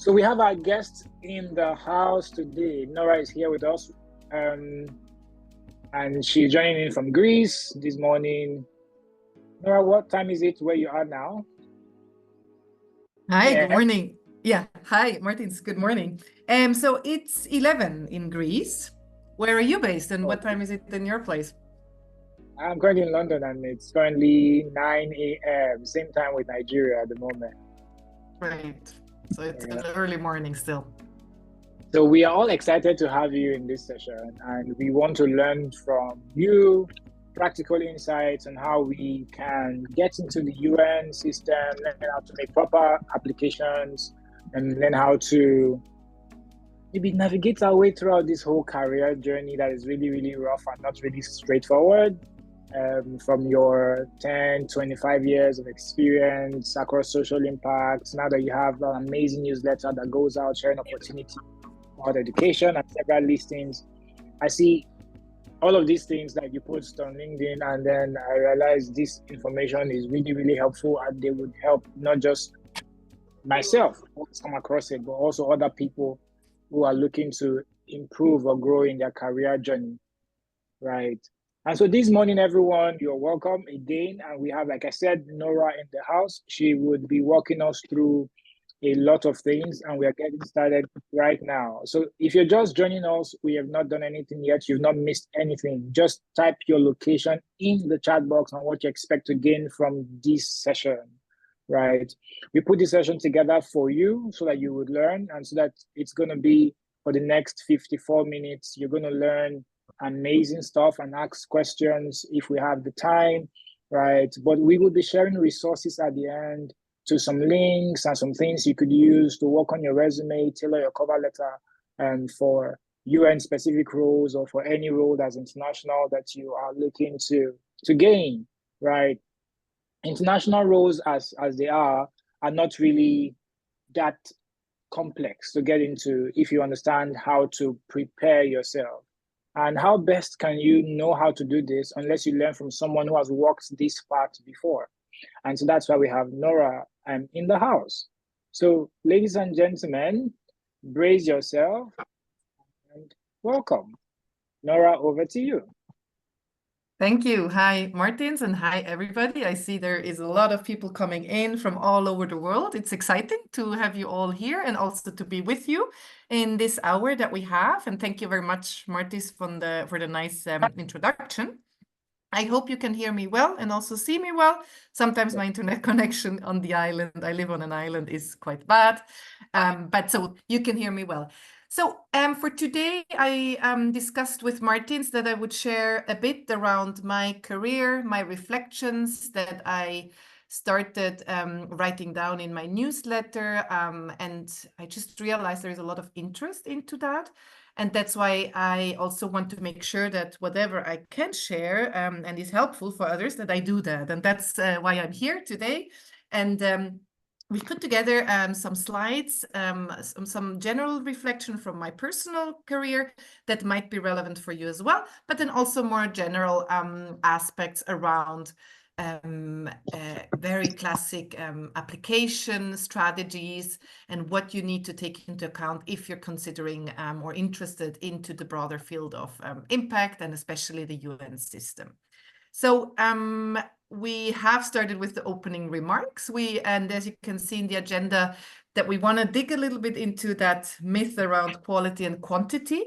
So we have our guest in the house today. Nora is here with us, um, and she's joining in from Greece this morning. Nora, what time is it where you are now? Hi, good Yeah. morning. Yeah, hi, Martins. Good morning. So it's 11 in Greece. Where are you based, and what time is it in your place? I'm currently in London, and it's currently 9 a.m. Same time with Nigeria at the moment. Right. So it's Yeah. an early morning still. So we are all excited to have you in this session, and we want to learn from you practical insights on how we can get into the UN system, learn how to make proper applications, and learn how to maybe navigate our way throughout this whole career journey that is really, really rough and not really straightforward. From your 10, 25 years of experience across social impacts, now that you have an amazing newsletter that goes out sharing opportunity about education and several listings. I see all of these things that you post on LinkedIn, and then I realize this information is really, really helpful, and they would help not just myself who has come across it, but also other people who are looking to improve or grow in their career journey, right? And so this morning, everyone, you're welcome again. And we have, like I said, Nora in the house. She would be walking us through a lot of things, and we are getting started right now. So if you're just joining us, we have not done anything yet. You've not missed anything. Just type your location in the chat box and what you expect to gain from this session, right? We put this session together for you so that you would learn, and so that it's going to be for the next 54 minutes. You're going to learn amazing stuff and ask questions if we have the time, right? But we will be sharing resources at the end to some links and some things you could use to work on your resume, tailor your cover letter, and for UN specific roles or for any role that's international that you are looking to gain, right? International roles as they are not really that complex to get into if you understand how to prepare yourself. And how best can you know how to do this unless you learn from someone who has walked this path before? And so that's why we have Nora in the house. So, ladies and gentlemen, brace yourself and welcome. Nora, over to you. Thank you. Hi, Martins, and hi, everybody. I see there is a lot of people coming in from all over the world. It's exciting to have you all here and also to be with you in this hour that we have. And thank you very much, Martins, for the nice introduction. I hope you can hear me well and also see me well. Sometimes my internet connection on the island, I live on an island, is quite bad, but so you can hear me well. So for today, I discussed with Martins that I would share a bit around my career, my reflections that I started writing down in my newsletter. And I just realized there is a lot of interest into that. And that's why I also want to make sure that whatever I can share and is helpful for others, that I do that. And that's why I'm here today. And we put together some slides, some general reflection from my personal career that might be relevant for you as well, but then also more general aspects around very classic application strategies and what you need to take into account if you're considering or interested into the broader field of impact and especially the UN system. So we have started with the opening remarks. And as you can see in the agenda, that we want to dig a little bit into that myth around quality and quantity.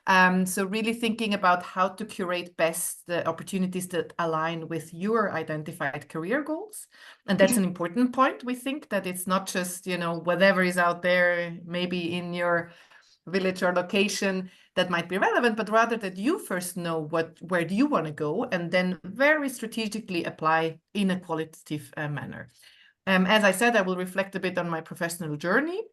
So really thinking about how to curate best the opportunities that align with your identified career goals. And that's an important point. We think that it's not just, whatever is out there, maybe in your village or location that might be relevant, but rather that you first know where do you want to go and then very strategically apply in a qualitative manner. As I said, I will reflect a bit on my professional journey.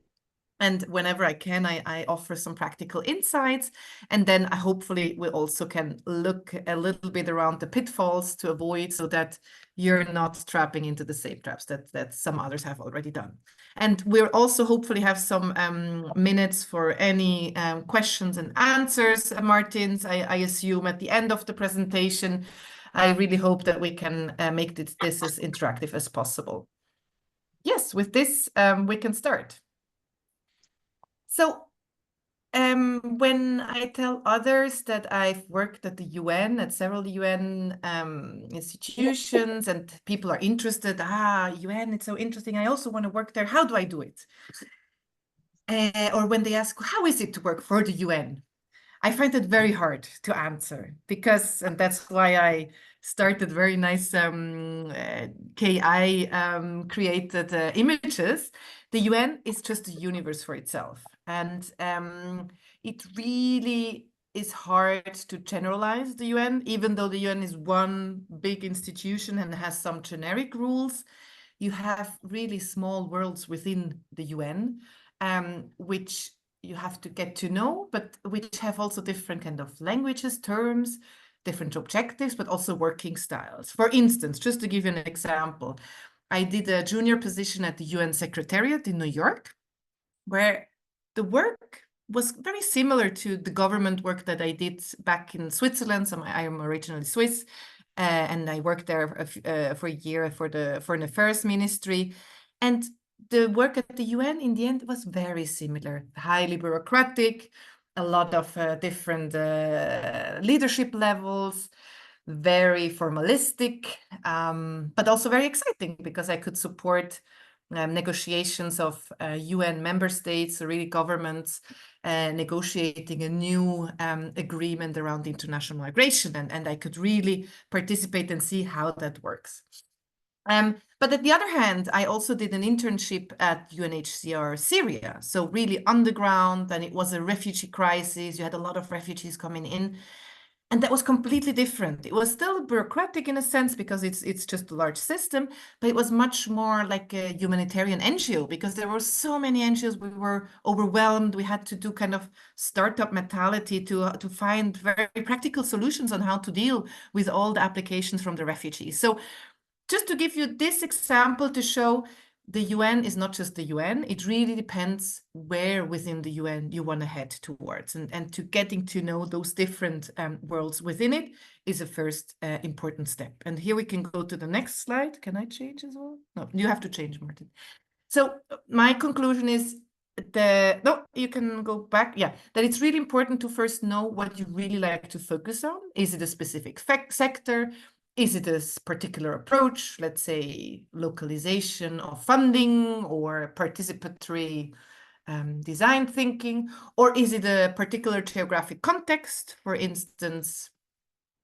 And whenever I can, I offer some practical insights. And then hopefully we also can look a little bit around the pitfalls to avoid so that you're not trapping into the same traps that some others have already done. And we'll also hopefully have some minutes for any questions and answers, Martins, I assume at the end of the presentation. I really hope that we can make this as interactive as possible. Yes, with this, we can start. So when I tell others that I've worked at the UN, at several UN institutions, and people are interested, UN, it's so interesting, I also want to work there, how do I do it? Or when they ask, how is it to work for the UN? I find it very hard to answer because, and that's why I started very nice KI created images. The UN is just a universe for itself. And it really is hard to generalize the UN, even though the UN is one big institution and has some generic rules. You have really small worlds within the UN, which you have to get to know, but which have also different kind of languages, terms, different objectives, but also working styles. For instance, just to give you an example, I did a junior position at the UN Secretariat in New York, where the work was very similar to the government work that I did back in Switzerland. So I am originally Swiss, and I worked there for a year for the Foreign Affairs Ministry. And the work at the UN in the end was very similar, highly bureaucratic, a lot of different leadership levels, very formalistic, but also very exciting because I could support negotiations of UN member states, really governments, negotiating a new agreement around international migration. And I could really participate and see how that works. But at the other hand, I also did an internship at UNHCR Syria. So really underground, and it was a refugee crisis. You had a lot of refugees coming in. And that was completely different. It was still bureaucratic in a sense because it's just a large system, but it was much more like a humanitarian NGO because there were so many NGOs. We were overwhelmed. We had to do kind of startup mentality to find very practical solutions on how to deal with all the applications from the refugees. So just to give you this example to show the UN is not just the UN, it really depends where within the UN you want to head towards. And to getting to know those different worlds within it is a first important step. And here we can go to the next slide. Can I change as well? No, you have to change, Martin. So my conclusion is no, you can go back. Yeah, that it's really important to first know what you really like to focus on. Is it a specific sector? Is it a particular approach, let's say localization of funding or participatory design thinking? Or is it a particular geographic context, for instance,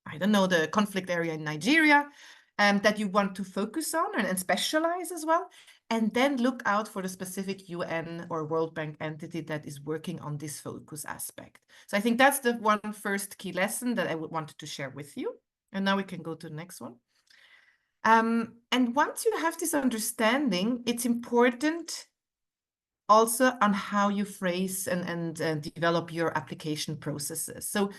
I don't know, the conflict area in Nigeria that you want to focus on and specialize as well? And then look out for the specific UN or World Bank entity that is working on this focus aspect. So I think that's the one first key lesson that I would want to share with you. And now we can go to the next one. And once you have this understanding, it's important also on how you phrase and develop your application processes. So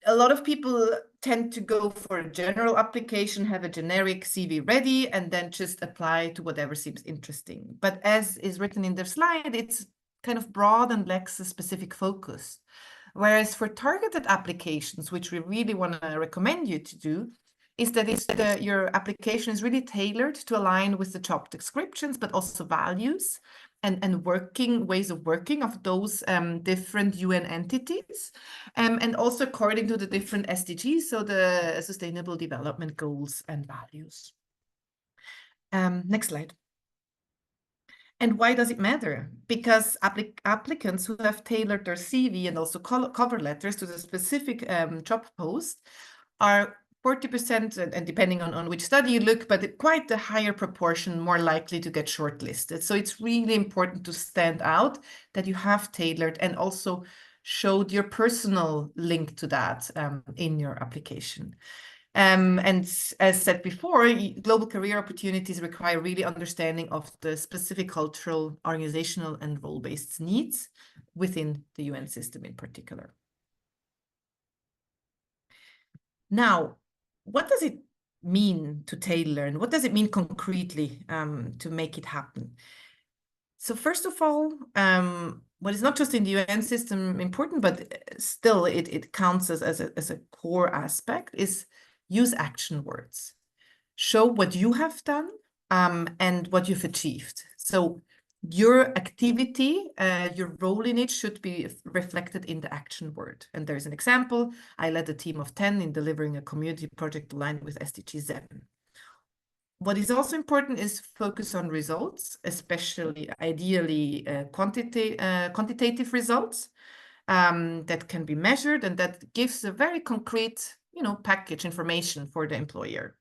a lot of people tend to go for a general application, have a generic CV ready, and then just apply to whatever seems interesting. But as is written in the slide, it's kind of broad and lacks a specific focus. Whereas for targeted applications, which we really want to recommend you to do, is that your application is really tailored to align with the job descriptions, but also values and working ways of working of those different UN entities, and also according to the different SDGs, so the Sustainable Development Goals and values. Next slide. And why does it matter? Because applicants who have tailored their CV and also cover letters to the specific job post are 40%, and depending on which study you look, but quite a higher proportion more likely to get shortlisted. So it's really important to stand out that you have tailored and also showed your personal link to that in your application. And as said before, global career opportunities require really understanding of the specific cultural, organizational, and role-based needs within the UN system in particular. Now, what does it mean to tailor, and what does it mean concretely to make it happen? So first of all, what is not just in the UN system important, but still it counts as a core aspect, is use action words. Show what you have done and what you've achieved. So your activity, your role in it should be reflected in the action word. And there's an example. I led a team of 10 in delivering a community project aligned with SDG 7. What is also important is focus on results, especially ideally quantitative results that can be measured and that gives a very concrete, package information for the employer.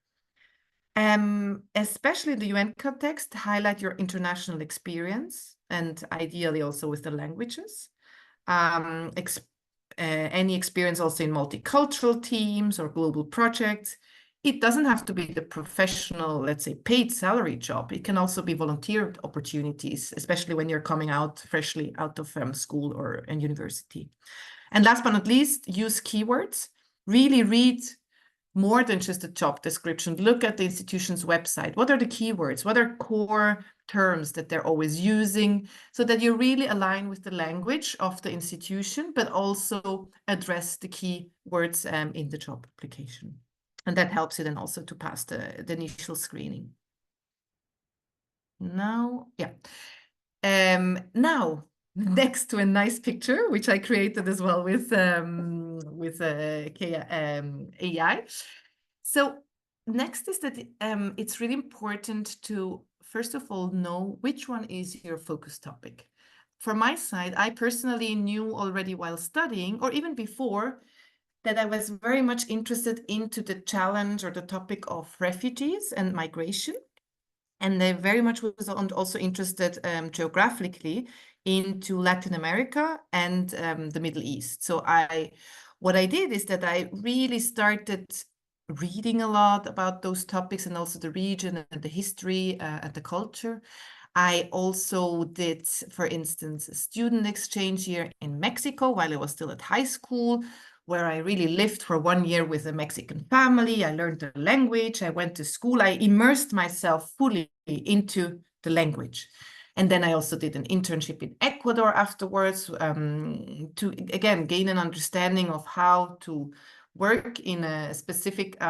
Especially in the UN context, highlight your international experience and ideally also with the languages. Any experience also in multicultural teams or global projects. It doesn't have to be the professional, let's say, paid salary job. It can also be volunteer opportunities, especially when you're coming out freshly out of school or university. And last but not least, use keywords. Really read more than just a job description. Look at the institution's website. What are the keywords? What are core terms that they're always using, so that you really align with the language of the institution, but also address the key words in the job application. And that helps you then also to pass the initial screening. Now, now, next to a nice picture, which I created as well with AI. So next is that it's really important to, first of all, know which one is your focus topic. For my side, I personally knew already while studying, or even before, that I was very much interested into the challenge or the topic of refugees and migration. And I very much was also interested geographically into Latin America and the Middle East. So what I did is that I really started reading a lot about those topics and also the region and the history and the culture. I also did, for instance, a student exchange year in Mexico while I was still at high school, where I really lived for 1 year with a Mexican family. I learned the language. I went to school. I immersed myself fully into the language. And then I also did an internship in Ecuador afterwards to, again, gain an understanding of how to work in a specific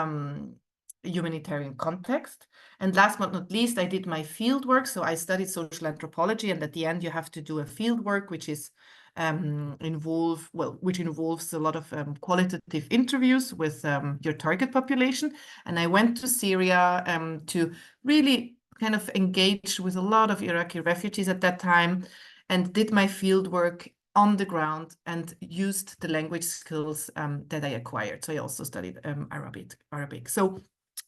humanitarian context. And last but not least, I did my field work. So I studied social anthropology, and at the end you have to do a field work, which is which involves a lot of qualitative interviews with your target population. And I went to Syria to really kind of engage with a lot of Iraqi refugees at that time, and did my field work on the ground and used the language skills that I acquired. So I also studied Arabic. So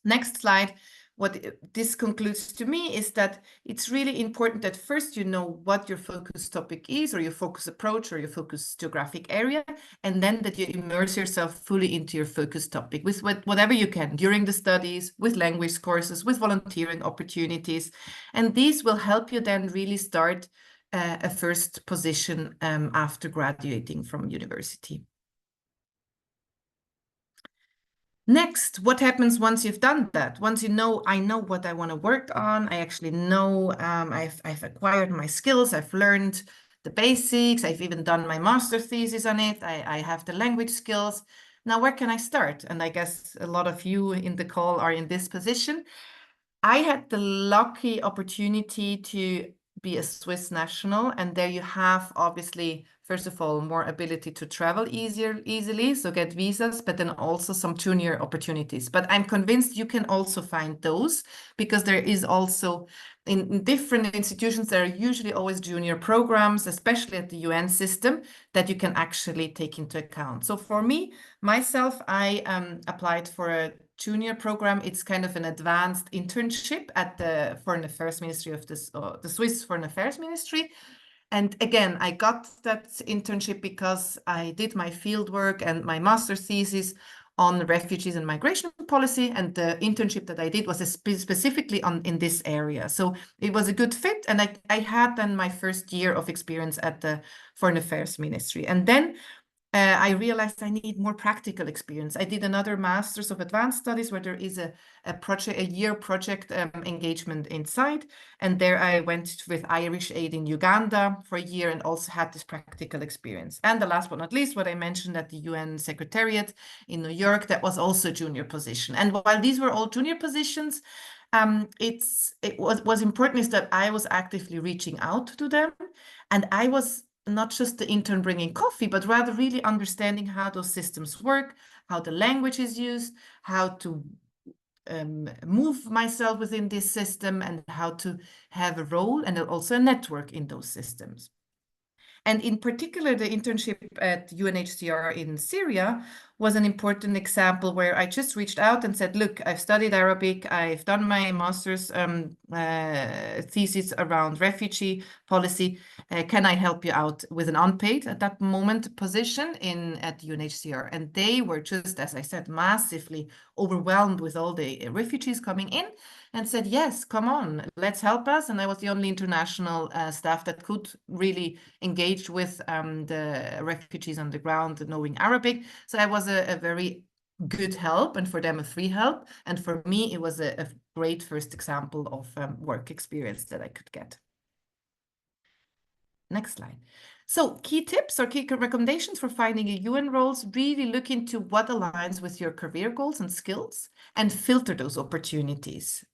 next slide. What this concludes to me is that it's really important that first you know what your focus topic is, or your focus approach, or your focus geographic area, and then that you immerse yourself fully into your focus topic with whatever you can during the studies, with language courses, with volunteering opportunities. And these will help you then really start a first position after graduating from university. Next, what happens once you've done that? Once you know, I know what I want to work on, I actually know I've acquired my skills, I've learned the basics, I've even done my master thesis on it, I have the language skills. Now, where can I start? And I guess a lot of you in the call are in this position. I had the lucky opportunity to be a Swiss national, and there you have obviously, first of all, more ability to travel easily, so get visas, but then also some junior opportunities. But I'm convinced you can also find those, because there is also in different institutions, there are usually always junior programs, especially at the UN system, that you can actually take into account. So for myself, I applied for a junior program. It's kind of an advanced internship at the Foreign Affairs Ministry of the Swiss Foreign Affairs Ministry. And again, I got that internship because I did my field work and my master's thesis on refugees and migration policy. And the internship that I did was specifically in this area. So it was a good fit. And I had then my first year of experience at the Foreign Affairs Ministry. And then I realized I need more practical experience. I did another Master's of Advanced Studies where there is a year project engagement inside. And there I went with Irish Aid in Uganda for a year and also had this practical experience. And the last but not least, what I mentioned at the UN Secretariat in New York, that was also a junior position. And while these were all junior positions, was important is that I was actively reaching out to them, and I was not just the intern bringing coffee, but rather really understanding how those systems work, how the language is used, how to move myself within this system, and how to have a role and also a network in those systems. And in particular, the internship at UNHCR in Syria was an important example where I just reached out and said, look, I've studied Arabic, I've done my master's thesis around refugee policy. Can I help you out with an unpaid, at that moment, position at UNHCR? And they were just, as I said, massively overwhelmed with all the refugees coming in, and said, yes, come on, let's help us. And I was the only international staff that could really engage with the refugees on the ground knowing Arabic. So I was a very good help, and for them a free help. And for me, it was a great first example of work experience that I could get. Next slide. So key tips or key recommendations for finding a UN roles: really look into what aligns with your career goals and skills and filter those opportunities.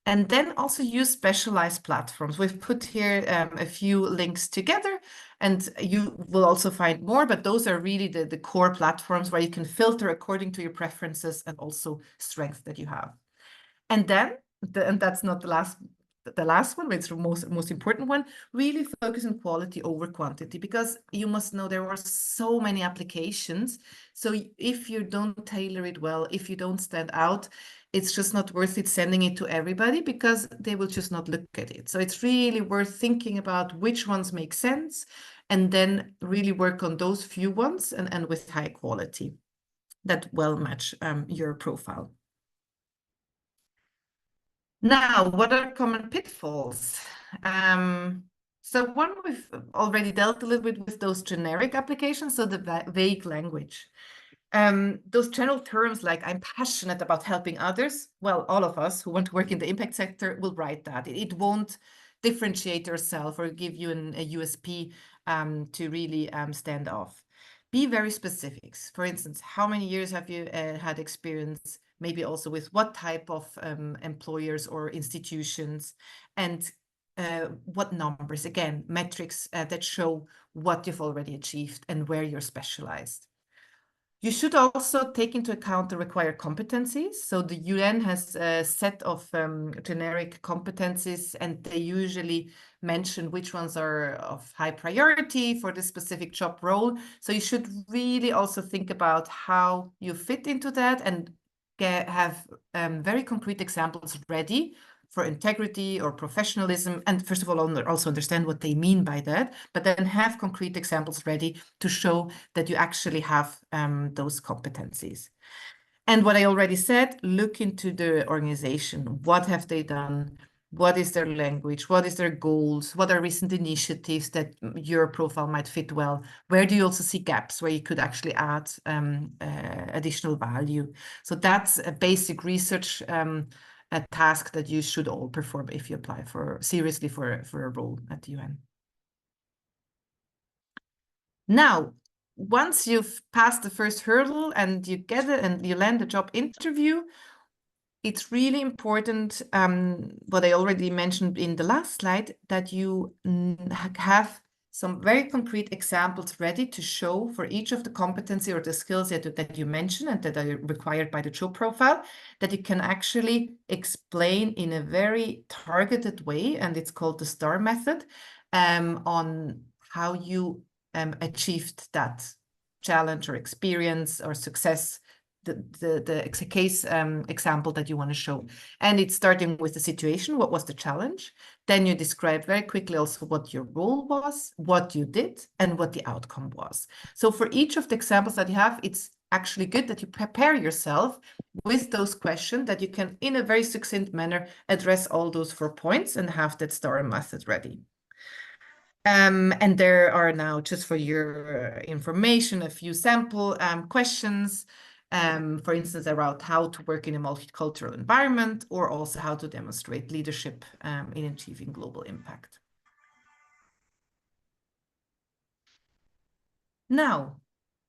And then also use specialized platforms. We've put here a few links together, and you will also find more, but those are really the core platforms where you can filter according to your preferences and also strengths that you have. And then, and that's not the last one, but it's the most important one, really focus on quality over quantity, because you must know there are so many applications. So if you don't tailor it well, if you don't stand out, it's just not worth it sending it to everybody, because they will just not look at it. So it's really worth thinking about which ones make sense, and then really work on those few ones and with high quality that well match your profile. Now, what are common pitfalls? So one, we've already dealt a little bit with those generic applications, so the vague language. Those general terms like "I'm passionate about helping others," well, all of us who want to work in the impact sector will write that. It won't differentiate yourself or give you a USP to really stand off. Be very specific. For instance, how many years have you had experience, maybe also with what type of employers or institutions, and what numbers, again, metrics that show what you've already achieved and where you're specialized. You should also take into account the required competencies. So the UN has a set of generic competencies, and they usually mention which ones are of high priority for this specific job role. So you should really also think about how you fit into that, and have very concrete examples ready for integrity or professionalism. And first of all, also understand what they mean by that, but then have concrete examples ready to show that you actually have those competencies. And what I already said, look into the organization. What have they done? What is their language? What is their goals? What are recent initiatives that your profile might fit well? Where do you also see gaps where you could actually add additional value? So that's a basic research a task that you should all perform if you apply seriously for a role at the UN. Now, once you've passed the first hurdle and you get it and you land a job interview, it's really important, what I already mentioned in the last slide, that you have some very concrete examples ready to show for each of the competency or the skills that you mentioned and that are required by the job profile, that you can actually explain in a very targeted way, and it's called the STAR method, on how you achieved that challenge or experience or success, the case example that you want to show. And it's starting with the situation. What was the challenge? Then you describe very quickly also what your role was, what you did, and what the outcome was. So for each of the examples that you have, it's actually good that you prepare yourself with those questions, that you can, in a very succinct manner, address all those 4 points and have that STAR method ready. And there are now, just for your information, a few sample questions, for instance, about how to work in a multicultural environment, or also how to demonstrate leadership in achieving global impact. Now,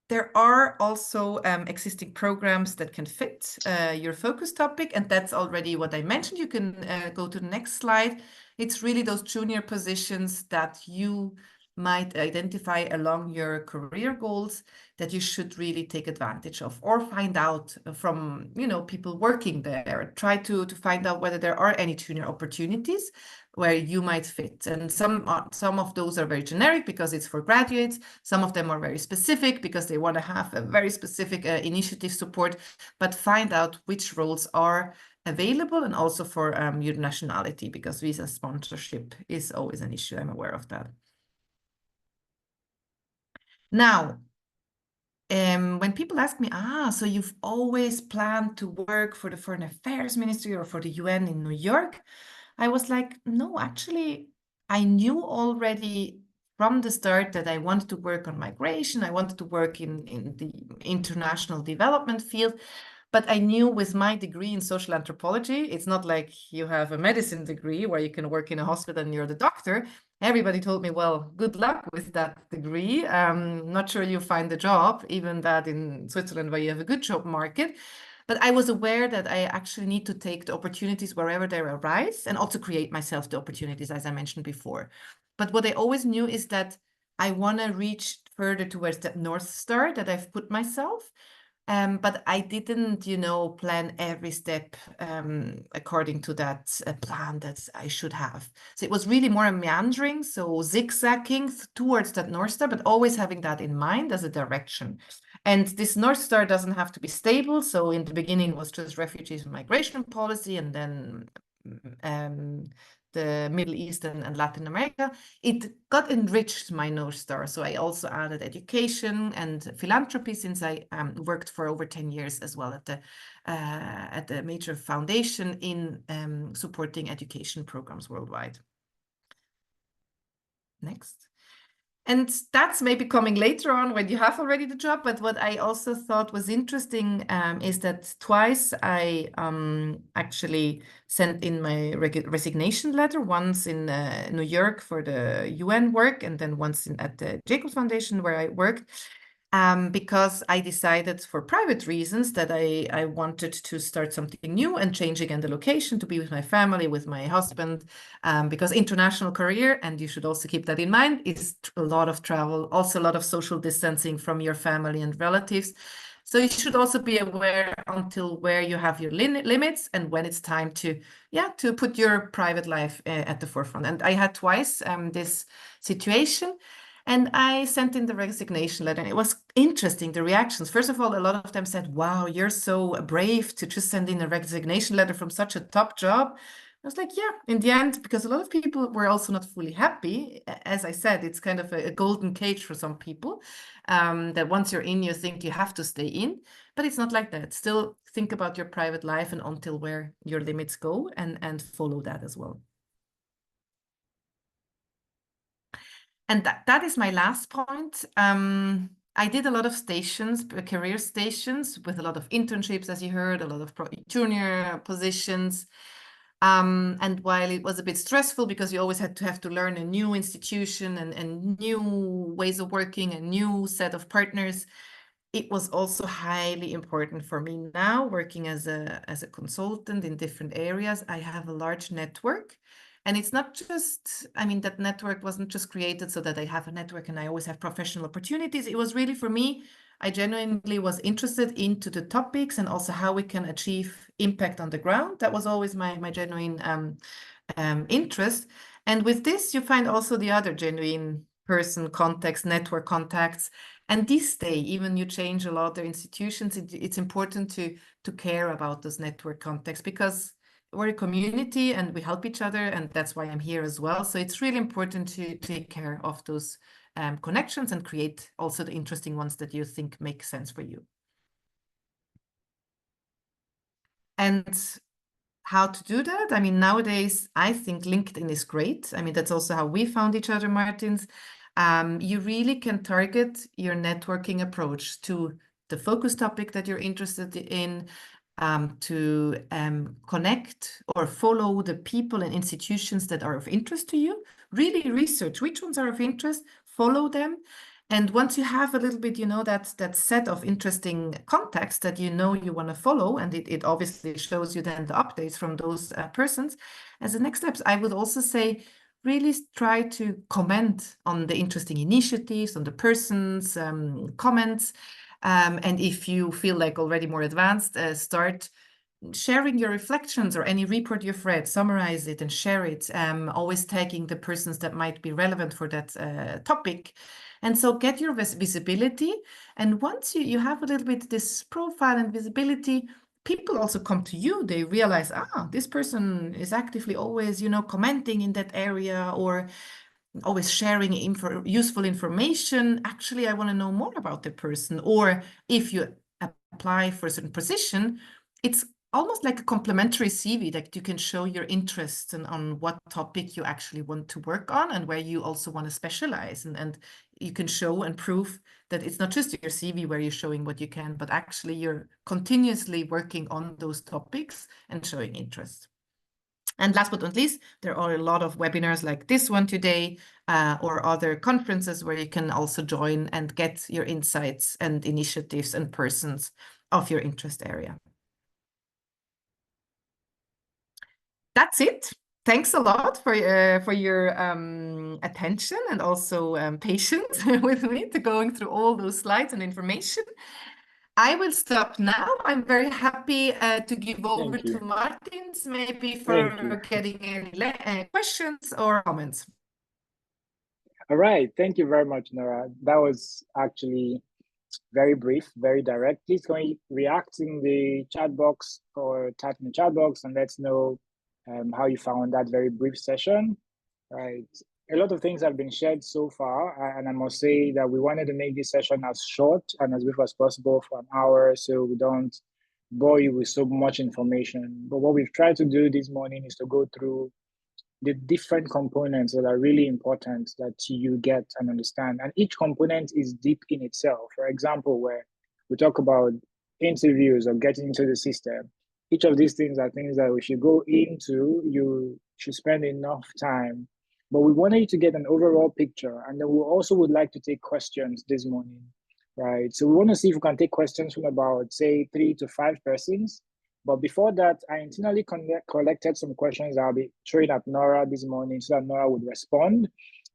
there are also existing programs that can fit your focus topic, and that's already what I mentioned. You can go to the next slide. It's really those junior positions that you might identify along your career goals that you should really take advantage of, or find out from, you know, people working there. Try to find out whether there are any junior opportunities where you might fit. And some of those are very generic because it's for graduates. Some of them are very specific because they want to have a very specific initiative support, but find out which roles are available, and also for your nationality, because visa sponsorship is always an issue. I'm aware of that. Now, when people ask me, so you've always planned to work for the Foreign Affairs Ministry or for the UN in New York, I was like, no, actually, I knew already from the start that I wanted to work on migration. I wanted to work in the international development field. But I knew with my degree in social anthropology, it's not like you have a medicine degree where you can work in a hospital and you're the doctor. Everybody told me, well, good luck with that degree. Not sure you find a job, even that in Switzerland where you have a good job market. But I was aware that I actually need to take the opportunities wherever they arise, and also create myself the opportunities, as I mentioned before. But what I always knew is that I want to reach further towards that North Star that I've put myself. But I didn't, you know, plan every step according to that plan that I should have. So it was really more a meandering, so zigzagging towards that North Star, but always having that in mind as a direction. And this North Star doesn't have to be stable. So in the beginning, it was just refugees and migration policy, and then the Middle East and Latin America. It got enriched, my North Star. So I also added education and philanthropy, since I worked for over 10 years as well at the major foundation in supporting education programs worldwide. Next. And that's maybe coming later on when you have already the job. But what I also thought was interesting is that twice I actually sent in my resignation letter, once in New York for the UN work, and then once at the Jacobs Foundation where I worked. Because I decided for private reasons that I wanted to start something new and change again the location, to be with my family, with my husband, because international career, and you should also keep that in mind, is a lot of travel, also a lot of social distancing from your family and relatives. So you should also be aware until where you have your limits, and when it's time to put your private life at the forefront. And I had twice this situation. And I sent in the resignation letter, and it was interesting, the reactions. First of all, a lot of them said, wow, you're so brave to just send in a resignation letter from such a top job. I was like, yeah, in the end, because a lot of people were also not fully happy. As I said, it's kind of a golden cage for some people, that once you're in, you think you have to stay in, but it's not like that. Still think about your private life and until where your limits go, and follow that as well. And that is my last point. I did a lot of stations, career stations, with a lot of internships, as you heard, a lot of junior positions. And while it was a bit stressful because you always had to have to learn a new institution and new ways of working, a new set of partners, it was also highly important for me now, working as a consultant in different areas. I have a large network. And it's not just, I mean, that network wasn't just created so that I have a network and I always have professional opportunities. It was really, for me, I genuinely was interested into the topics and also how we can achieve impact on the ground. That was always my genuine interest. And with this, you find also the other genuine person context, network contacts. And these stay, even you change a lot of institutions, it's important to care about those network contexts, because we're a community and we help each other, and that's why I'm here as well. So it's really important to take care of those connections and create also the interesting ones that you think make sense for you. And how to do that? I mean, nowadays, I think LinkedIn is great. I mean, that's also how we found each other, Martins. You really can target your networking approach to the focus topic that you're interested in, to connect or follow the people and institutions that are of interest to you. Really research which ones are of interest, follow them. And once you have a little bit, that set of interesting contacts that you want to follow, and it obviously shows you then the updates from those persons. As the next steps, I would also say, really try to comment on the interesting initiatives, on the person's comments. And if you feel like already more advanced, start sharing your reflections or any report you've read, summarize it and share it, always tagging the persons that might be relevant for that topic. And so get your visibility. And once you have a little bit this profile and visibility, people also come to you. They realize, this person is actively always, commenting in that area, or always sharing useful information. Actually, I want to know more about the person. Or if you apply for a certain position, it's almost like a complementary CV that you can show your interests and on what topic you actually want to work on and where you also want to specialize. And you can show and prove that it's not just your CV where you're showing what you can, but actually you're continuously working on those topics and showing interest. And last but not least, there are a lot of webinars like this one today, or other conferences where you can also join and get your insights and initiatives and persons of your interest area. That's it. Thanks a lot for your attention and also patience with me to going through all those slides and information. I will stop now. I'm very happy to give over to Martins, maybe for getting any questions or comments. All right. Thank you very much, Nora. That was actually very brief, very direct. Please go and react in the chat box or type in the chat box and let's know how you found that very brief session. Right. A lot of things have been shared so far, and I must say that we wanted to make this session as short and as brief as possible for an hour, so we don't bore you with so much information. But what we've tried to do this morning is to go through the different components that are really important that you get and understand. And each component is deep in itself. For example, where we talk about interviews or getting into the system, each of these things are things that we should go into, you should spend enough time. But we wanted you to get an overall picture. And then we also would like to take questions this morning, right? So we want to see if we can take questions from about, say, 3 to 5 persons. But before that, I intentionally collected some questions I'll be throwing at Nora this morning so that Nora would respond.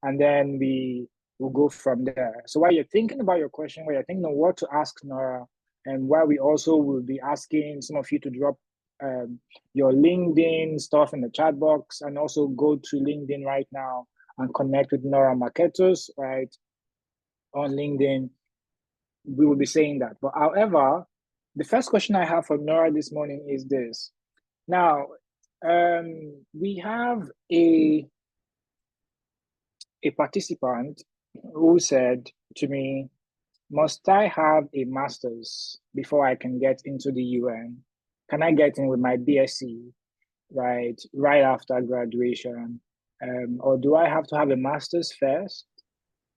And then we will go from there. So while you're thinking about your question, while you're thinking of what to ask Nora, and while we also will be asking some of you to drop your LinkedIn stuff in the chat box, and also go to LinkedIn right now and connect with Nora Marketos, right, on LinkedIn, we will be saying that. But however, the first question I have for Nora this morning is this. Now, we have a participant who said to me, must I have a master's before I can get into the UN? Can I get in with my BSc, right after graduation? Or do I have to have a master's first?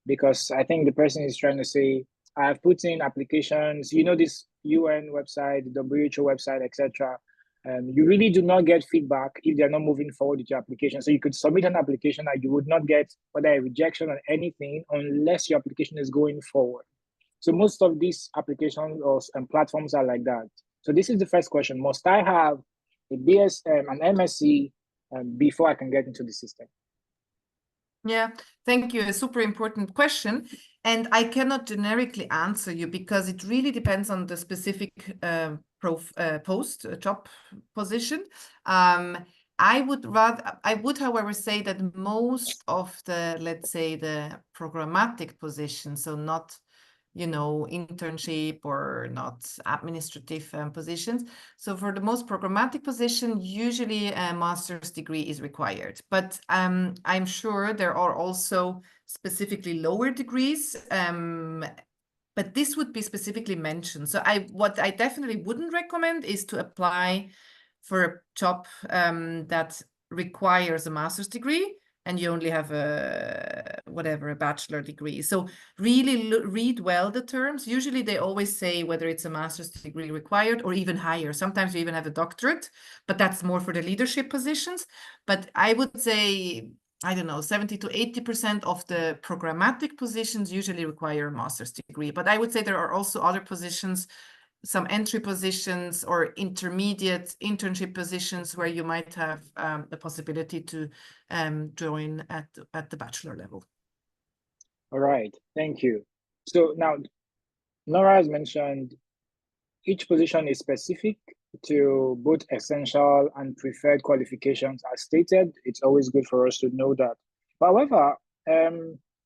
Because I think the person is trying to say, I've put in applications, this UN website, the WHO website, etc. You really do not get feedback if they're not moving forward with your application. So you could submit an application and you would not get whether a rejection or anything unless your application is going forward. So most of these applications and platforms are like that. So this is the first question. Must I have a an MSc before I can get into the system? Yeah, thank you. A super important question. And I cannot generically answer you because it really depends on the specific job position. I would, however, say that most of the, let's say, the programmatic positions, so not, internship or not administrative positions. So for the most programmatic position, usually a master's degree is required. But I'm sure there are also specifically lower degrees, but this would be specifically mentioned. So what I definitely wouldn't recommend is to apply for a job that requires a master's degree, and you only have a bachelor degree. So really read well the terms. Usually they always say whether it's a master's degree required or even higher. Sometimes you even have a doctorate, but that's more for the leadership positions. But I would say, I don't know, 70 to 80% of the programmatic positions usually require a master's degree. But I would say there are also other positions, some entry positions or intermediate internship positions where you might have the possibility to join at the bachelor level. All right, thank you. So now, Nora has mentioned each position is specific to both essential and preferred qualifications as stated. It's always good for us to know that. However,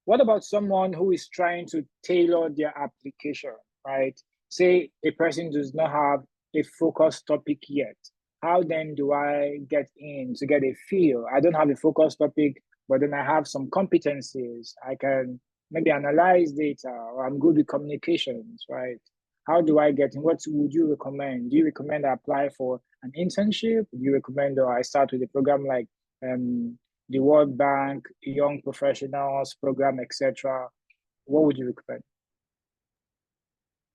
what about someone who is trying to tailor their application, right? Say a person does not have a focus topic yet. How then do I get in to get a feel? I don't have a focus topic, but then I have some competencies. I can maybe analyze data, or I'm good with communications, right? How do I get in? What would you recommend? Do you recommend I apply for an internship? Do you recommend I start with a program like the World Bank, Young Professionals Program, etc.? What would you recommend?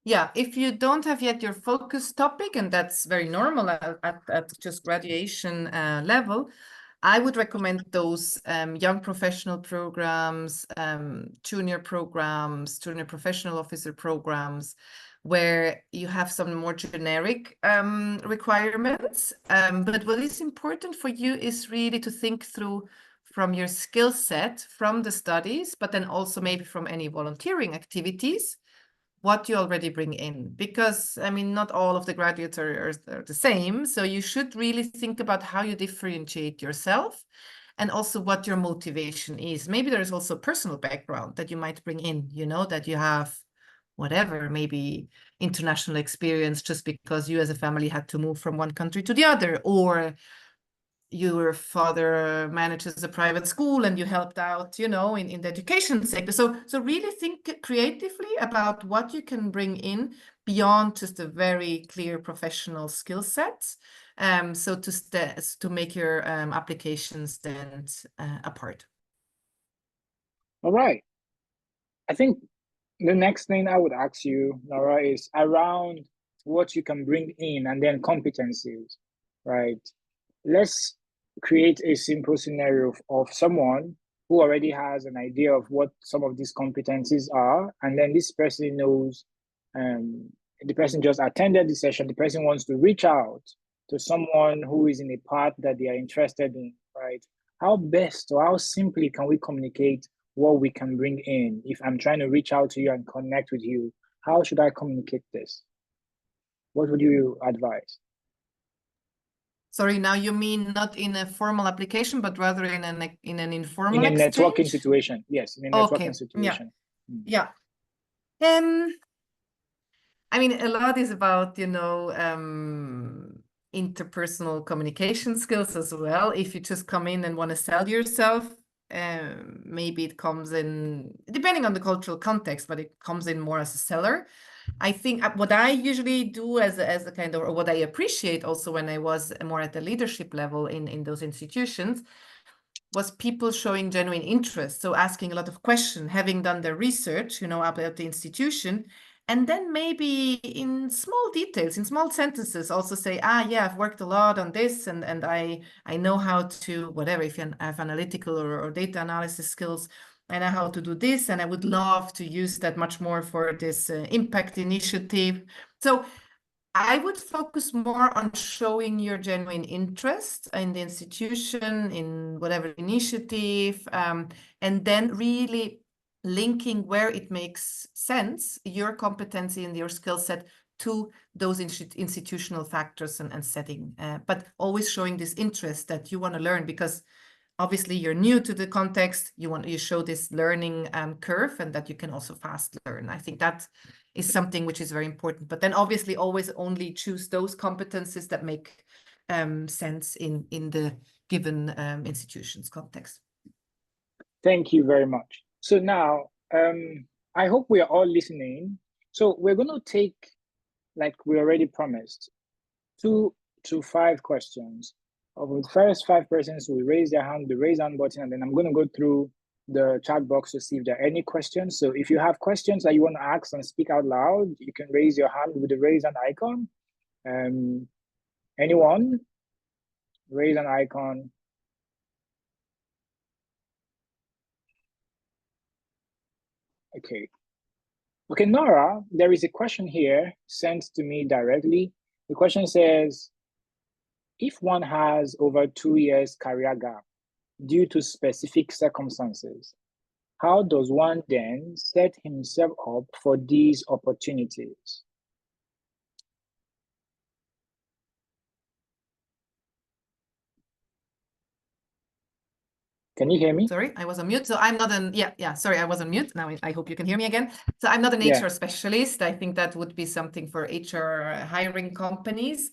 Yeah, if you don't have yet your focus topic, and that's very normal at just graduation level, I would recommend those young professional programs, junior programs, junior professional officer programs, where you have some more generic requirements. But what is important for you is really to think through from your skill set, from the studies, but then also maybe from any volunteering activities, what you already bring in, because I mean, not all of the graduates are the same. So you should really think about how you differentiate yourself and also what your motivation is. Maybe there's also personal background that you might bring in, you know, that you have whatever, maybe international experience just because you as a family had to move from one country to the other, or your father manages a private school and you helped out, you know, in the education sector. So really think creatively about what you can bring in beyond just a very clear professional skill set. So to make your application stand apart. All right. I think the next thing I would ask you, Nora, is around what you can bring in and then competencies, right? Let's create a simple scenario of someone who already has an idea of what some of these competencies are, and then this person knows, the person just attended the session, the person wants to reach out to someone who is in a path that they are interested in, right? How best or how simply can we communicate what we can bring in? If I'm trying to reach out to you and connect with you, how should I communicate this? What would you advise? Sorry, now you mean not in a formal application, but rather in an informal in a networking exchange? situation. Yes, in a networking Okay. situation. Yeah. I mean, a lot is about, you know, interpersonal communication skills as well. If you just come in and want to sell yourself, maybe it comes in, depending on the cultural context, but it comes in more as a seller. I think what I usually do as a kind of, or what I appreciate also when I was more at the leadership level in those institutions, was people showing genuine interest. So asking a lot of questions, having done their research, you know, about the institution, and then maybe in small details, in small sentences, also say, yeah, I've worked a lot on this, and I know how to, whatever, if you have analytical or data analysis skills, I know how to do this, and I would love to use that much more for this impact initiative. So I would focus more on showing your genuine interest in the institution, in whatever initiative, and then really linking where it makes sense, your competency and your skill set to those institutional factors and setting, but always showing this interest that you want to learn, because obviously you're new to the context, you show this learning curve, and that you can also fast learn. I think that is something which is very important, but then obviously always only choose those competencies that make sense in the given institution's context. Thank you very much. So now, I hope we are all listening. So we're going to take, like we already promised, 2 to 5 questions. Of the first 5 persons will raise their hand, the raise hand button, and then I'm going to go through the chat box to see if there are any questions. So if you have questions that you want to ask and speak out loud, you can raise your hand with the raise hand icon. Anyone? Raise an icon. Okay. Okay, Nora, there is a question here sent to me directly. The question says, if one has over 2 years career gap due to specific circumstances, how does one then set himself up for these opportunities? Can you hear me? Sorry, I was on mute. So I'm not an, sorry, I was on mute. Now I hope you can hear me again. So I'm not an HR specialist. I think that would be something for HR hiring companies.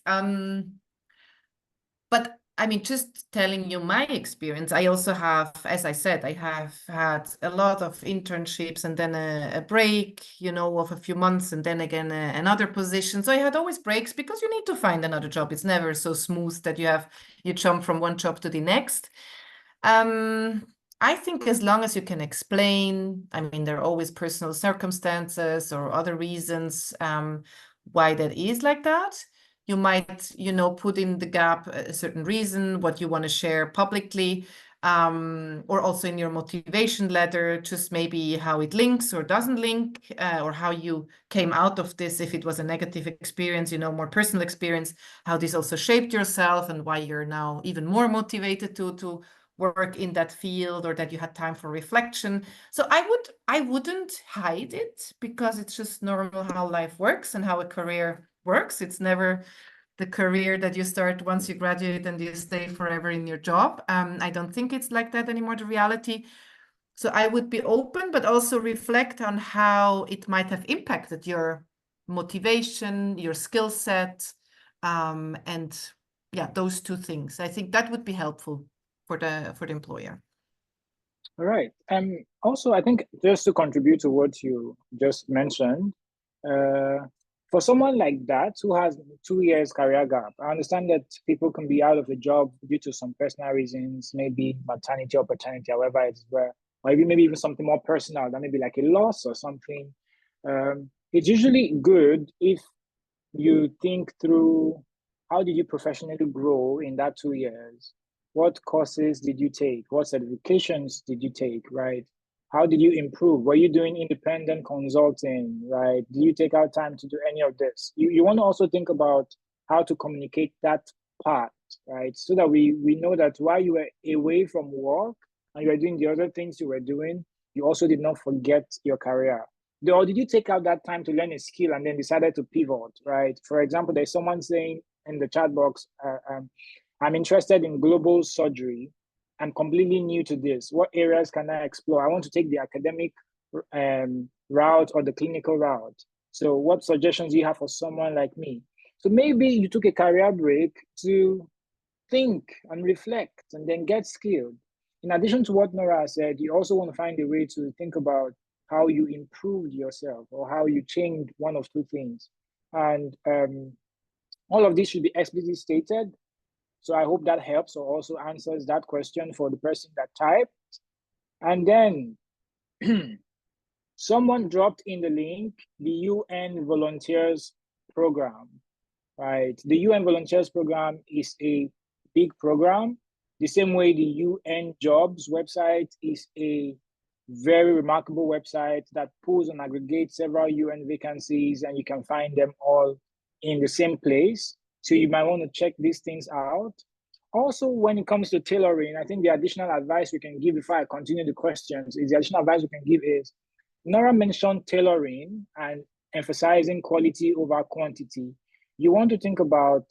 But I mean, just telling you my experience, I also have, as I said, I have had a lot of internships and then a break, you know, of a few months and then again another position. So I had always breaks because you need to find another job. It's never so smooth that you jump from one job to the next. I think as long as you can explain, I mean, there are always personal circumstances or other reasons why that is like that. You might, you know, put in the gap a certain reason, what you want to share publicly, or also in your motivation letter, just maybe how it links or doesn't link, or how you came out of this, if it was a negative experience, you know, more personal experience, how this also shaped yourself and why you're now even more motivated to work in that field, or that you had time for reflection. So I wouldn't hide it, because it's just normal how life works and how a career works. It's never the career that you start once you graduate and you stay forever in your job. I don't think it's like that anymore, the reality. So I would be open, but also reflect on how it might have impacted your motivation, your skill set, and yeah, those two things. I think that would be helpful for the employer. All right. Also, I think just to contribute to what you just mentioned, for someone like that who has 2 years career gap, I understand that people can be out of a job due to some personal reasons, maybe maternity or paternity, however it's where, or maybe even something more personal, that maybe like a loss or something. It's usually good if you think through, how did you professionally grow in that 2 years? What courses did you take? What certifications did you take, right? How did you improve? Were you doing independent consulting, right? Do you take out time to do any of this? You want to also think about how to communicate that part, right? So that we know that while you were away from work and you were doing the other things you were doing, you also did not forget your career. Or did you take out that time to learn a skill and then decided to pivot, right? For example, there's someone saying in the chat box, I'm interested in global surgery. I'm completely new to this. What areas can I explore? I want to take the academic route or the clinical route. So what suggestions do you have for someone like me? So maybe you took a career break to think and reflect and then get skilled. In addition to what Nora said, you also want to find a way to think about how you improved yourself or how you changed one of two things. And all of this should be explicitly stated. So I hope that helps or also answers that question for the person that typed. And then someone dropped in the link, the UN Volunteers Program, right? The UN Volunteers Program is a big program. The same way the UN Jobs website is a very remarkable website that pulls and aggregates several UN vacancies, and you can find them all in the same place. So you might want to check these things out. Also, when it comes to tailoring, I think the additional advice we can give before I continue the questions is the additional advice we can give is, Nora mentioned tailoring and emphasizing quality over quantity. You want to think about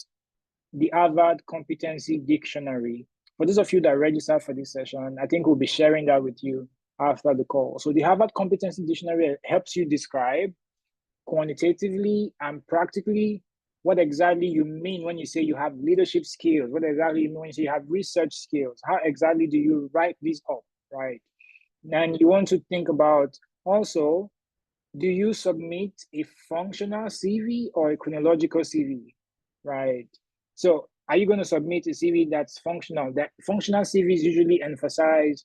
the Harvard Competency Dictionary. For those of you that registered for this session, I think we'll be sharing that with you after the call. So the Harvard Competency Dictionary helps you describe quantitatively and practically what exactly you mean when you say you have leadership skills, what exactly you mean when you say you have research skills, how exactly do you write these up, right? And you want to think about also, do you submit a functional CV or a chronological CV, right? So are you going to submit a CV that's functional? That functional CVs usually emphasize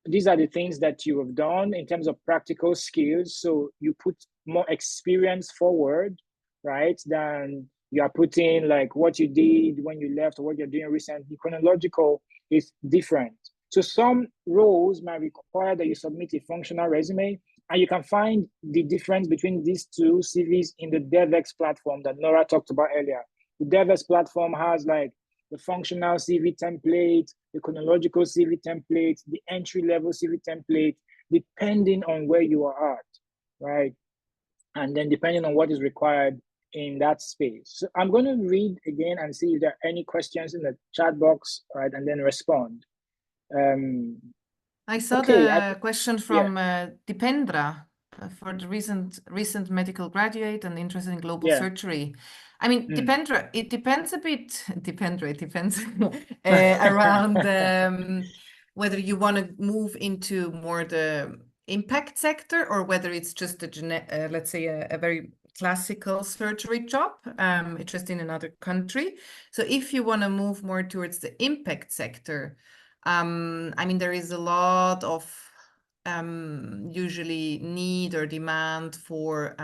these are the things that you have done in terms of practical skills. So you put more experience forward, right? Than you are putting like what you did when you left or what you're doing recently. Chronological is different. So some roles might require that you submit a functional resume, and you can find the difference between these two CVs in the DevX platform that Nora talked about earlier. The DevX platform has like the functional CV template, the chronological CV template, the entry-level CV template, depending on where you are at, right? And then depending on what is required in that space. So I'm going to read again and see if there are any questions in the chat box, right? And then respond. I saw the question from Dipendra for the recent medical graduate and interested in global surgery. I mean, Dipendra, it depends a bit. It depends around whether you want to move into more the impact sector or whether it's just a let's say a very classical surgery job, just in another country. So if you want to move more towards the impact sector, I mean, there is a lot of usually need or demand for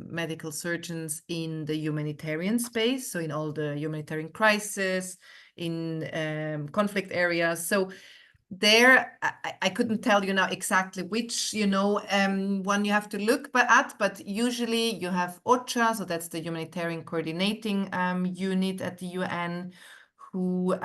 medical surgeons in the humanitarian space, so in all the humanitarian crisis, in conflict areas. So there, I couldn't tell you now exactly which, one you have to look at, but usually you have OCHA, so that's the humanitarian coordinating unit at the UN, who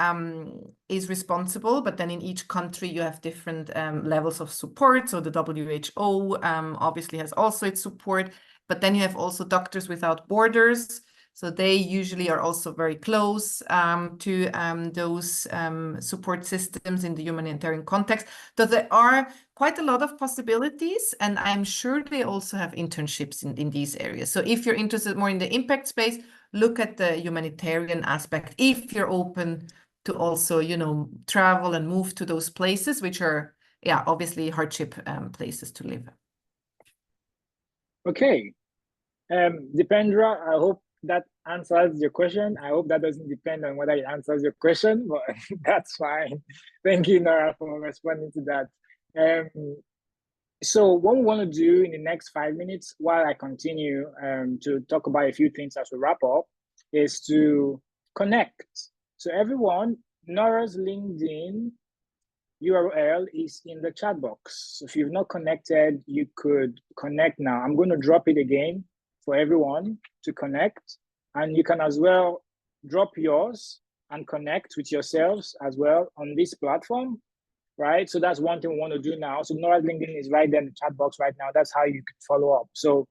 is responsible, but then in each country you have different levels of support. So the WHO obviously has also its support, but then you have also Doctors Without Borders. So they usually are also very close to those support systems in the humanitarian context. So there are quite a lot of possibilities, and I'm sure they also have internships in these areas. So if you're interested more in the impact space, look at the humanitarian aspect if you're open to also, travel and move to those places, which are, obviously hardship places to live. Okay. Dipendra, I hope that answers your question. I hope that doesn't depend on whether it answers your question, but that's fine. Thank you, Nora, for responding to that. So what we want to do in the next 5 minutes, while I continue to talk about a few things as we wrap up, is to connect. So everyone, Nora's LinkedIn URL is in the chat box. So if you've not connected, you could connect now. I'm going to drop it again for everyone to connect. And you can as well drop yours and connect with yourselves as well on this platform, right? So that's one thing we want to do now. So Nora's LinkedIn is right there in the chat box right now. That's how you could follow up. So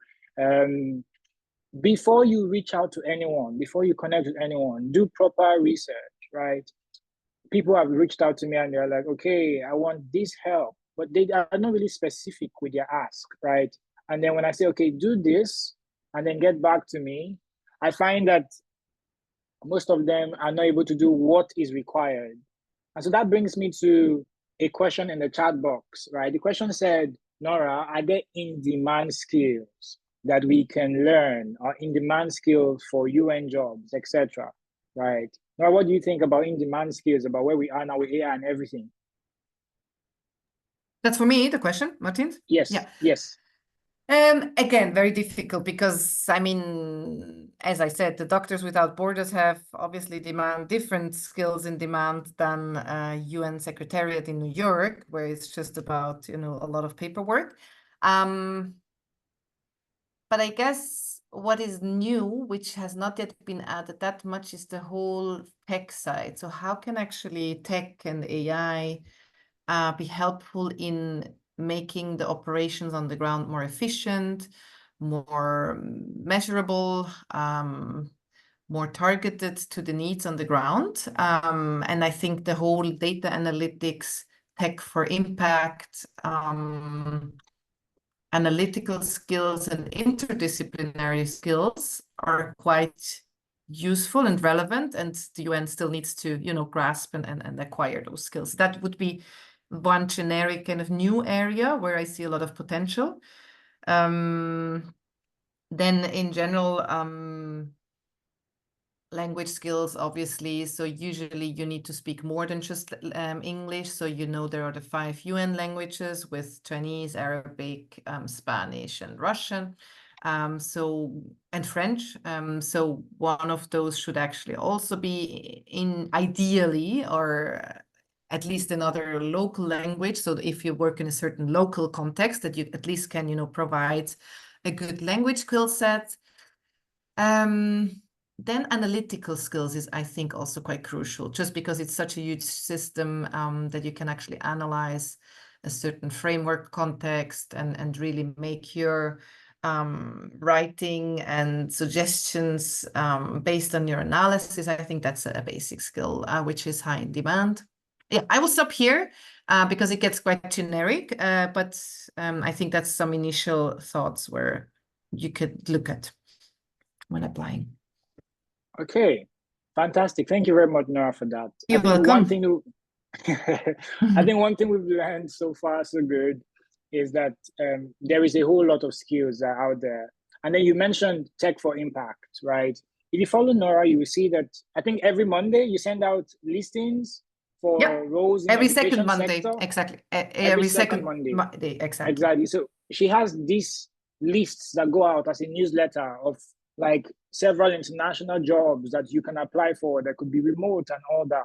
before you reach out to anyone, before you connect with anyone, do proper research, right? People have reached out to me and they're like, okay, I want this help, but they are not really specific with their ask, right? And then when I say, okay, do this, and then get back to me, I find that most of them are not able to do what is required. And so that brings me to a question in the chat box, right? The question said, Nora, are there in-demand skills that we can learn, or in-demand skills for UN jobs, etc., right? Nora, what do you think about in-demand skills, about where we are now with AI and everything? That's for me, the question, Martin? Yes, yeah. Yes. Again, very difficult because, I mean, as I said, the Doctors Without Borders have obviously different skills in demand than UN Secretariat in New York, where it's just about, a lot of paperwork. But I guess what is new, which has not yet been added that much, is the whole tech side. So how can actually tech and AI be helpful in making the operations on the ground more efficient, more measurable, more targeted to the needs on the ground. And I think the whole data analytics, tech for impact, analytical skills and interdisciplinary skills are quite useful and relevant, and the UN still needs to, grasp and acquire those skills. That would be one generic kind of new area where I see a lot of potential. Then in general, language skills, obviously. So usually you need to speak more than just English. So there are the 5 UN languages with Chinese, Arabic, Spanish, and Russian. And French. So one of those should actually also be ideally, or at least another local language. So if you work in a certain local context, that you at least can, provide a good language skill set. Then analytical skills is, I think, also quite crucial, just because it's such a huge system that you can actually analyze a certain framework context and really make your writing and suggestions based on your analysis. I think that's a basic skill, which is high in demand. Yeah, I will stop here because it gets quite generic, but I think that's some initial thoughts where you could look at when applying. Okay, fantastic. Thank you very much, Nora, for that. You're welcome. I think one thing we've learned so far so good is that there is a whole lot of skills that are out there. And then you mentioned tech for impact, right? If you follow Nora, you will see that I think every Monday you send out listings for roles in every the education second Monday, sector. exactly. Every second Monday, exactly. Exactly. So she has these lists that go out as a newsletter of like several international jobs that you can apply for that could be remote and all that.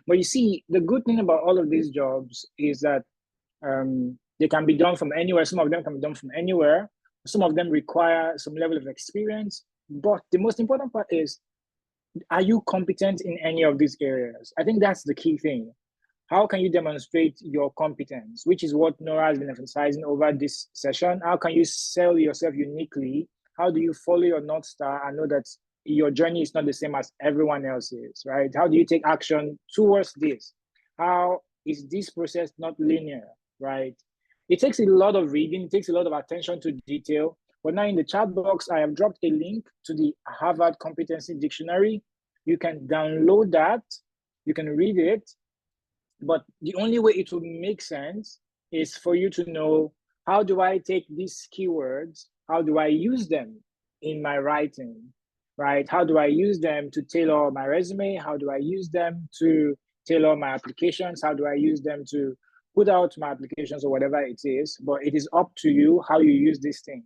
But you see, the good thing about all of these jobs is that they can be done from anywhere. Some of them can be done from anywhere. Some of them require some level of experience. But the most important part is, are you competent in any of these areas? I think that's the key thing. How can you demonstrate your competence, which is what Nora has been emphasizing over this session? How can you sell yourself uniquely? How do you follow your North Star and know that your journey is not the same as everyone else's, right? How do you take action towards this? How is this process not linear, right? It takes a lot of reading, it takes a lot of attention to detail. But now in the chat box, I have dropped a link to the Harvard Competency Dictionary. You can download that, you can read it, but the only way it will make sense is for you to know, how do I take these keywords? How do I use them in my writing, right? How do I use them to tailor my resume? How do I use them to tailor my applications? How do I use them to put out my applications or whatever it is? But it is up to you how you use these things,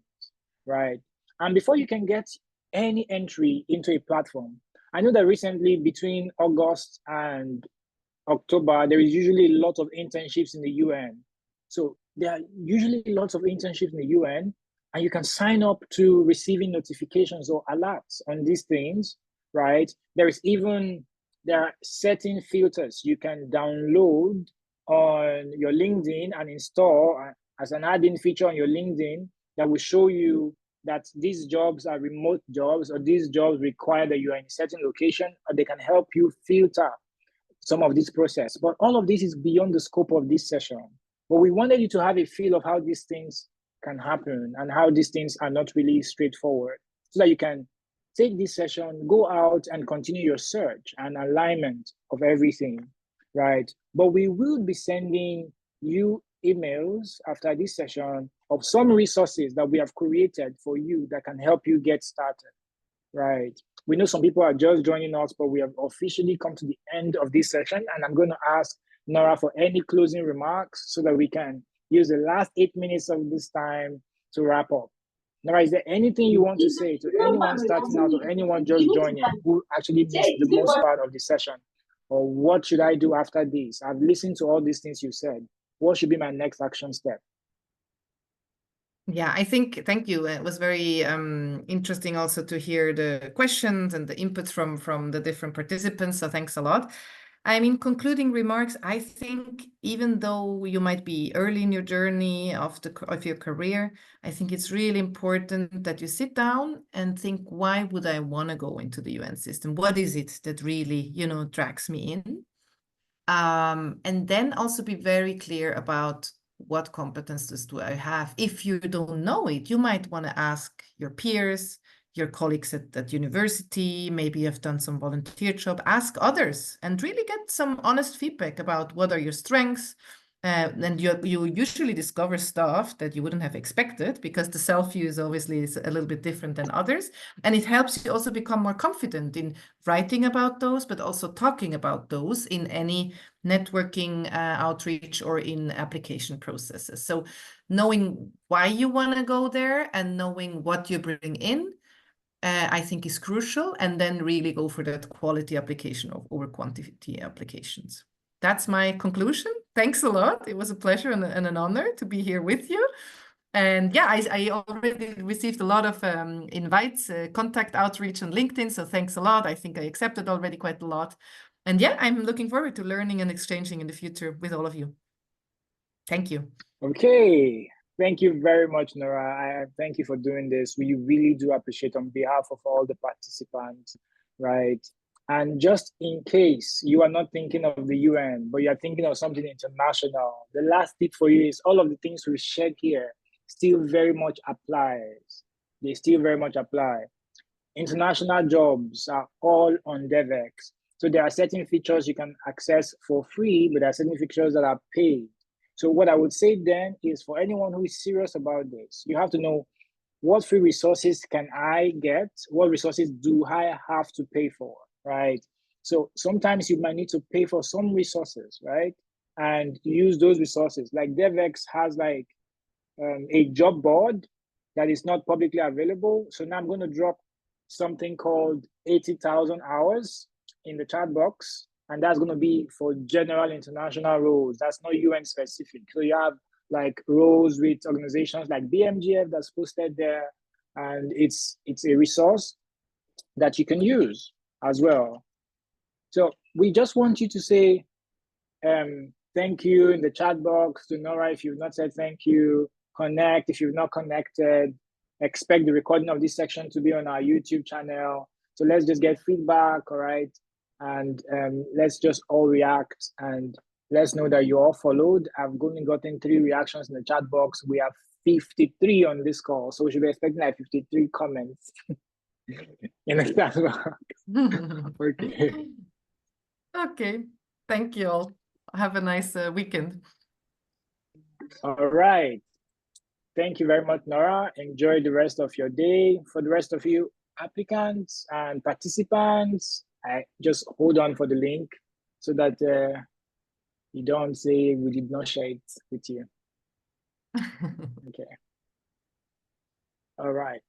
right? And before you can get any entry into a platform, I know that recently between August and October, there is usually a lot of internships in the UN. So there are usually lots of internships in the UN, and you can sign up to receiving notifications or alerts on these things, right? There are certain filters you can download on your LinkedIn and install as an add-in feature on your LinkedIn that will show you that these jobs are remote jobs, or these jobs require that you are in a certain location, or they can help you filter some of this process. But all of this is beyond the scope of this session. But we wanted you to have a feel of how these things can happen and how these things are not really straightforward, so that you can take this session, go out and continue your search and alignment of everything, right? But we will be sending you emails after this session of some resources that we have created for you that can help you get started, right? We know some people are just joining us, but we have officially come to the end of this session, and I'm going to ask Nora for any closing remarks so that we can use the last 8 minutes of this time to wrap up. Nora, is there anything you want to say to anyone starting out or anyone just joining who actually missed the most part of the session? Or what should I do after this? I've listened to all these things you said. What should be my next action step? Yeah, thank you. It was very interesting also to hear the questions and the inputs from the different participants. So thanks a lot. I mean, concluding remarks, I think even though you might be early in your journey of your career, I think it's really important that you sit down and think, why would I want to go into the UN system? What is it that really, drags me in? And then also be very clear about what competences do I have. If you don't know it, you might want to ask your peers, your colleagues at university, maybe you've done some volunteer job, ask others and really get some honest feedback about what are your strengths, And you usually discover stuff that you wouldn't have expected, because the self-view is obviously a little bit different than others. And it helps you also become more confident in writing about those, but also talking about those in any networking outreach or in application processes. So knowing why you want to go there and knowing what you bring in, I think is crucial, and then really go for that quality application over quantity applications. That's my conclusion. Thanks a lot. It was a pleasure and an honor to be here with you. And yeah, I already received a lot of invites, contact outreach on LinkedIn. So thanks a lot. I think I accepted already quite a lot. And yeah, I'm looking forward to learning and exchanging in the future with all of you. Thank you. Okay. Thank you very much, Nora. I thank you for doing this. We really do appreciate on behalf of all the participants, right? And just in case you are not thinking of the UN, but you're thinking of something international, the last tip for you is all of the things we shared here still very much applies. They still very much apply. International jobs are all on DevX. So there are certain features you can access for free, but there are certain features that are paid. So what I would say then is, for anyone who is serious about this, you have to know, what free resources can I get? What resources do I have to pay for, right? So sometimes you might need to pay for some resources, right? And use those resources. Like DevX has like a job board that is not publicly available. So now I'm going to drop something called 80,000 hours in the chat box. And that's going to be for general international roles. That's not UN specific. So you have like roles with organizations like BMGF that's posted there. And it's a resource that you can use as well. So we just want you to say thank you in the chat box to Nora if you've not said thank you. Connect if you've not connected. Expect the recording of this section to be on our YouTube channel. So let's just get feedback, all right? And let's just all react, and let's know that you all followed. I've only gotten 3 reactions in the chat box. We have 53 on this call, so we should be expecting like 53 comments in the chat box. Okay. Okay. Thank you all. Have a nice weekend. All right. Thank you very much, Nora. Enjoy the rest of your day. For the rest of you applicants and participants, just hold on for the link so that you don't say we did not share it with you. Okay. All right.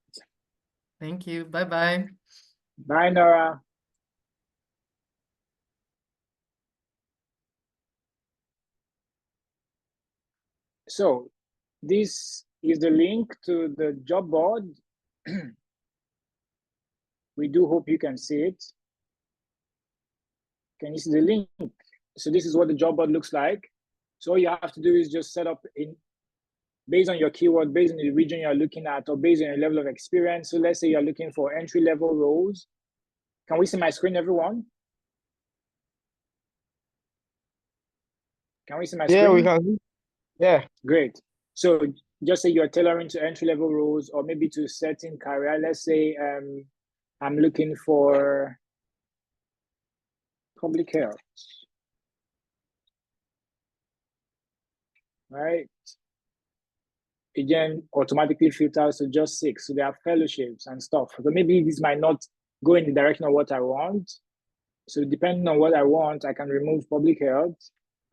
Thank you. Bye-bye. Bye, Nora. So this is the link to the job board. We do hope you can see it. Can you see the link? So this is what the job board looks like. So all you have to do is just set up based on your keyword, based on the region you're looking at, or based on your level of experience. So let's say you're looking for entry-level roles. Can we see my screen, everyone? Can we see my screen? Yeah, we can. Yeah. Great. So just say you're tailoring to entry-level roles, or maybe to a certain career. Let's say I'm looking for public health, right? Again, automatically filters to just 6. So there are fellowships and stuff. So maybe this might not go in the direction of what I want. So depending on what I want, I can remove public health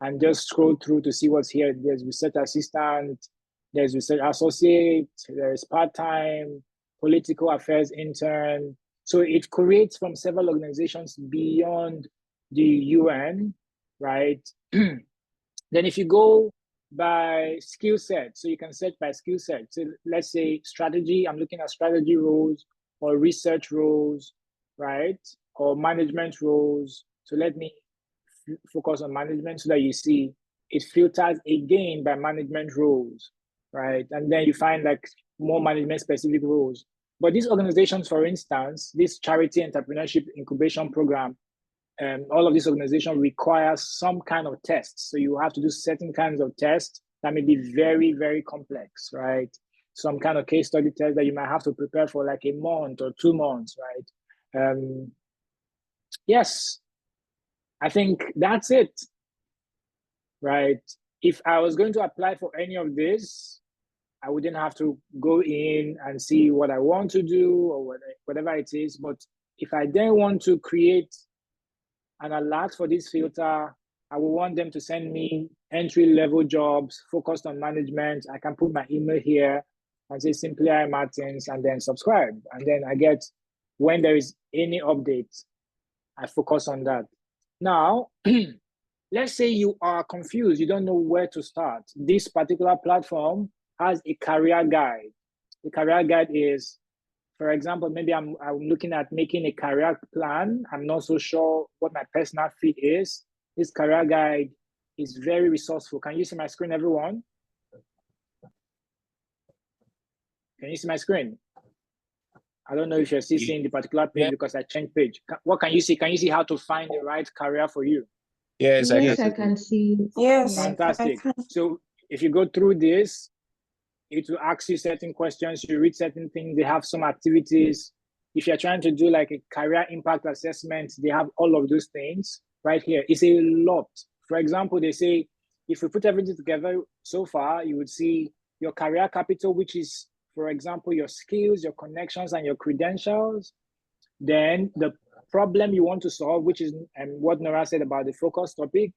and just scroll through to see what's here. There's research assistant, there's research associate, there's part-time, political affairs intern. So it creates from several organizations beyond the UN, right? Then if you go by skill set, so you can search by skill set. So let's say strategy, I'm looking at strategy roles or research roles, right? Or management roles. So let me focus on management so that you see it filters again by management roles, right? And then you find like more management specific roles. But these organizations, for instance, this charity entrepreneurship incubation program, all of these organizations require some kind of tests. So you have to do certain kinds of tests that may be very, very complex, right? Some kind of case study test that you might have to prepare for like a month or 2 months, right? Yes, I think that's it, right? if I was going to apply for any of this, I wouldn't have to go in and see what I want to do or whatever it is. But if I then want to create an alert for this filter, I will want them to send me entry-level jobs focused on management. I can put my email here and say simply I Martins and then subscribe. And then I get, when there is any update, I focus on that. Now, let's say you are confused, you don't know where to start. This particular platform has a career guide. The career guide is, for example, maybe I'm looking at making a career plan. I'm not so sure what my personal fit is. This career guide is very resourceful. Can you see my screen, everyone? Can you see my screen? I don't know if you're still seeing the particular page because I changed page. What can you see? Can you see how to find the right career for you? Yes, I can see. Yes. Fantastic. So if you go through this, it will ask you certain questions. You read certain things. They have some activities. If you're trying to do like a career impact assessment, they have all of those things right here. It's a lot. For example, they say, if we put everything together so far, you would see your career capital, which is, for example, your skills, your connections, and your credentials. Then the problem you want to solve, which is what Nora said about the focus topic.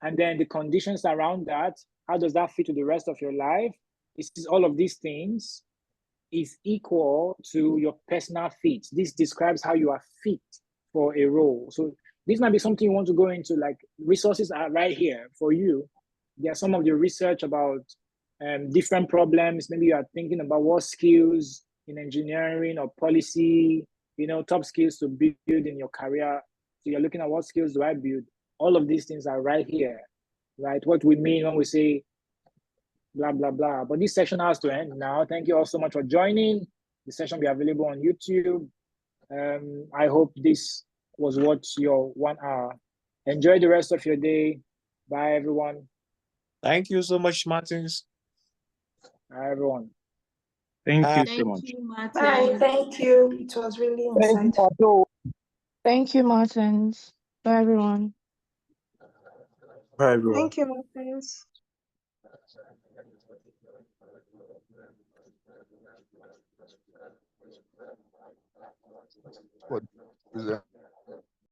And then the conditions around that. How does that fit to the rest of your life? This is all of these things is equal to your personal fit. This describes how you are fit for a role. So this might be something you want to go into, like resources are right here for you. There's some of the research about different problems. Maybe you are thinking about what skills in engineering or policy, top skills to build in your career. So you're looking at what skills do I build? All of these things are right here, right? What we mean when we say blah, blah, blah. But this session has to end now. Thank you all so much for joining. The session will be available on YouTube. I hope this was worth your 1 hour. Enjoy the rest of your day. Bye, everyone. Thank you so much, Martins. Bye, everyone. Thank you so much. Bye. Thank you. It was really insightful. Thank you, Martins. Bye, everyone. Bye, everyone. Thank you, Martins. What is that?